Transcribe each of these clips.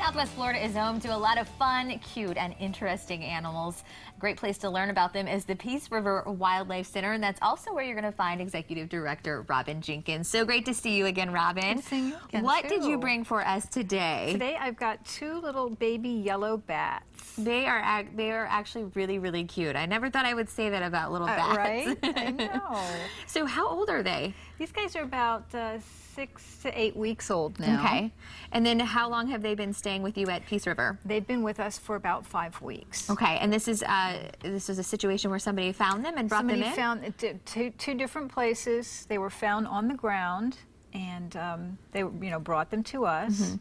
Southwest Florida is home to a lot of fun, cute, and interesting animals. A great place to learn about them is the Peace River Wildlife Center, and that's also where you're going to find Executive Director Robin Jenkins. So great to see you again, Robin. Good to see you again, What did you bring for us today? Today I've got two little baby yellow bats. They are actually really, really cute. I never thought I would say that about little bats. Right? I know. So how old are they? These guys are about 6 to 8 weeks old now. Okay. And then how long have they been staying with you at Peace River? They've been with us for about 5 weeks. Okay. And this is a situation where somebody found them and brought them in? Somebody found two different places. They were found on the ground, and they brought them to us. Mm-hmm.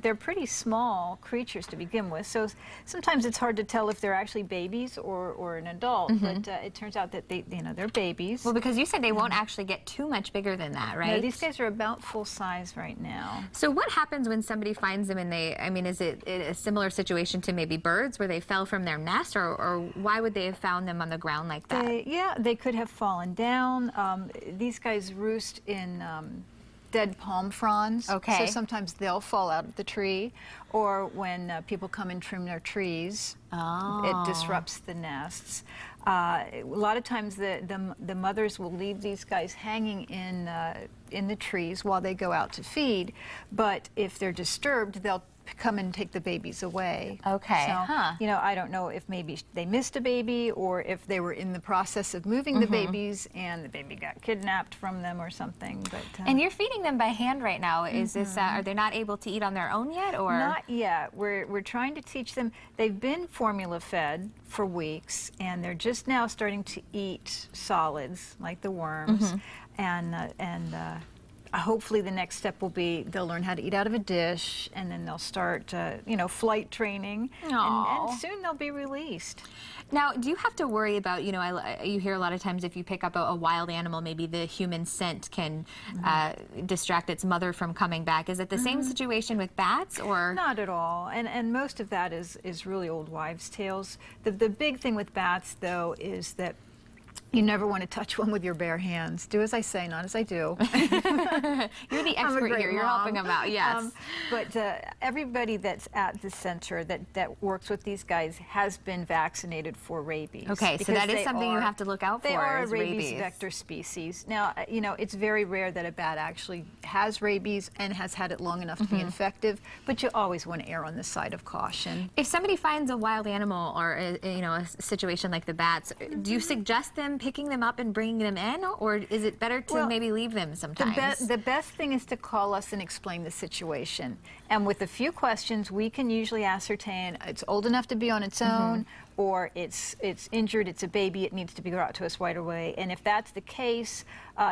They're pretty small creatures to begin with, so sometimes it's hard to tell if they're actually babies or an adult. Mm-hmm. But it turns out that they're babies. Well, because you said they won't actually get too much bigger than that, right? No, these guys are about full size right now. So what happens when somebody finds them and is it a similar situation to maybe birds where they fell from their nest, or why would they have found them on the ground like that? They could have fallen down. These guys roost in dead palm fronds. Okay. So sometimes they'll fall out of the tree, or when people come and trim their trees, it disrupts the nests. A lot of times the mothers will leave these guys hanging in the trees while they go out to feed, but if they're disturbed, they'll come and take the babies away. Okay. So, I don't know if maybe they missed a baby, or if they were in the process of moving the babies and the baby got kidnapped from them or something. But and you're feeding them by hand right now. Is this are they not able to eat on their own yet, or not yet? We're trying to teach them. They've been formula fed for weeks, and they're just now starting to eat solids like the worms, and hopefully the next step will be they'll learn how to eat out of a dish, and then they'll start, flight training, and soon they'll be released. Now, do you have to worry about, you hear a lot of times if you pick up a wild animal, maybe the human scent can distract its mother from coming back. Is it the same situation with bats, or? Not at all, and most of that is really old wives' tales. The big thing with bats, though, is that you never want to touch one with your bare hands. Do as I say, not as I do. You're the expert here. You're helping them out, yes. But everybody that's at the center that works with these guys has been vaccinated for rabies. Okay, so that is something you have to look out for. They are a rabies vector species. Now, it's very rare that a bat actually has rabies and has had it long enough to be infective, but you always want to err on the side of caution. If somebody finds a wild animal or a situation like the bats, do you suggest them picking them up and bringing them in, or is it better to maybe leave them sometimes? The best thing is to call us and explain the situation. And with a few questions, we can usually ascertain it's old enough to be on its own, or it's injured, it's a baby, it needs to be brought to us right away. And if that's the case,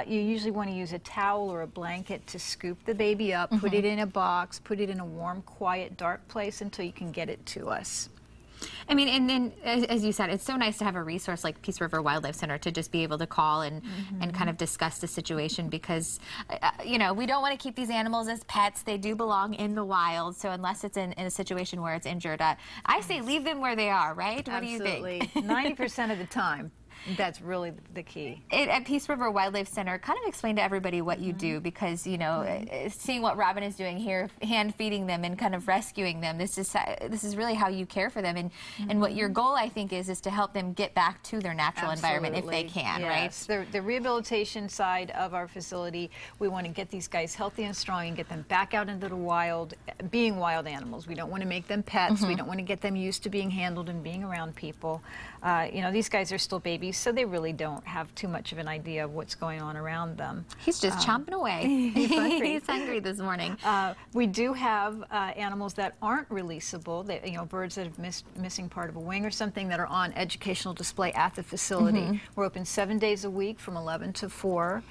you usually want to use a towel or a blanket to scoop the baby up, put it in a box, put it in a warm, quiet, dark place until you can get it to us. And then, as you said, it's so nice to have a resource like Peace River Wildlife Center to just be able to call and kind of discuss the situation, because, we don't want to keep these animals as pets. They do belong in the wild, so unless it's in a situation where it's injured, I say leave them where they are, right? What do you think? 90% of the time. That's really the key. At Peace River Wildlife Center, kind of explain to everybody what you do, because, seeing what Robin is doing here, hand feeding them and kind of rescuing them, this is really how you care for them. And what your goal, I think, is to help them get back to their natural environment if they can, yes. Right? The rehabilitation side of our facility, we want to get these guys healthy and strong and get them back out into the wild, being wild animals. We don't want to make them pets. We don't want to get them used to being handled and being around people. These guys are still babies, so they really don't have too much of an idea of what's going on around them. He's just chomping away. He's hungry. He's hungry this morning. We do have animals that aren't releasable. Birds that have missing part of a wing or something that are on educational display at the facility. We're open 7 days a week from 11 to 4.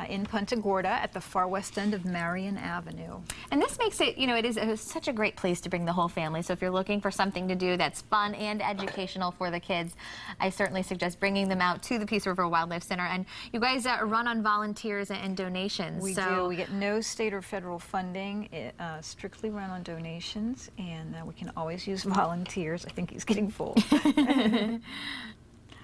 In Punta Gorda at the far west end of Marion Avenue. And this makes it, it is such a great place to bring the whole family. So if you're looking for something to do that's fun and educational for the kids, I certainly suggest bringing them out to the Peace River Wildlife Center. And you guys run on volunteers and donations. We do. We get no state or federal funding. It strictly run on donations, and we can always use volunteers. I think he's getting full.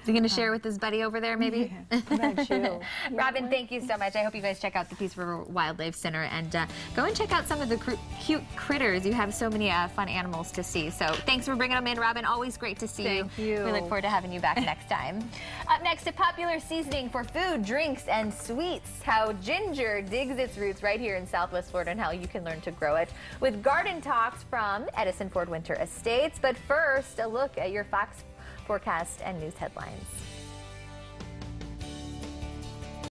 you going to share with his buddy over there, maybe? Yeah, Robin, thank you so much. I hope you guys check out the Peace River Wildlife Center and go and check out some of the cute critters. You have so many fun animals to see. So thanks for bringing them in, Robin. Always great to see you. Thank you. We look forward to having you back next time. Up next, a popular seasoning for food, drinks, and sweets. How ginger digs its roots right here in Southwest Florida and how you can learn to grow it. With garden talks from Edison Ford Winter Estates. But first, a look at your Fox forecast and news headlines.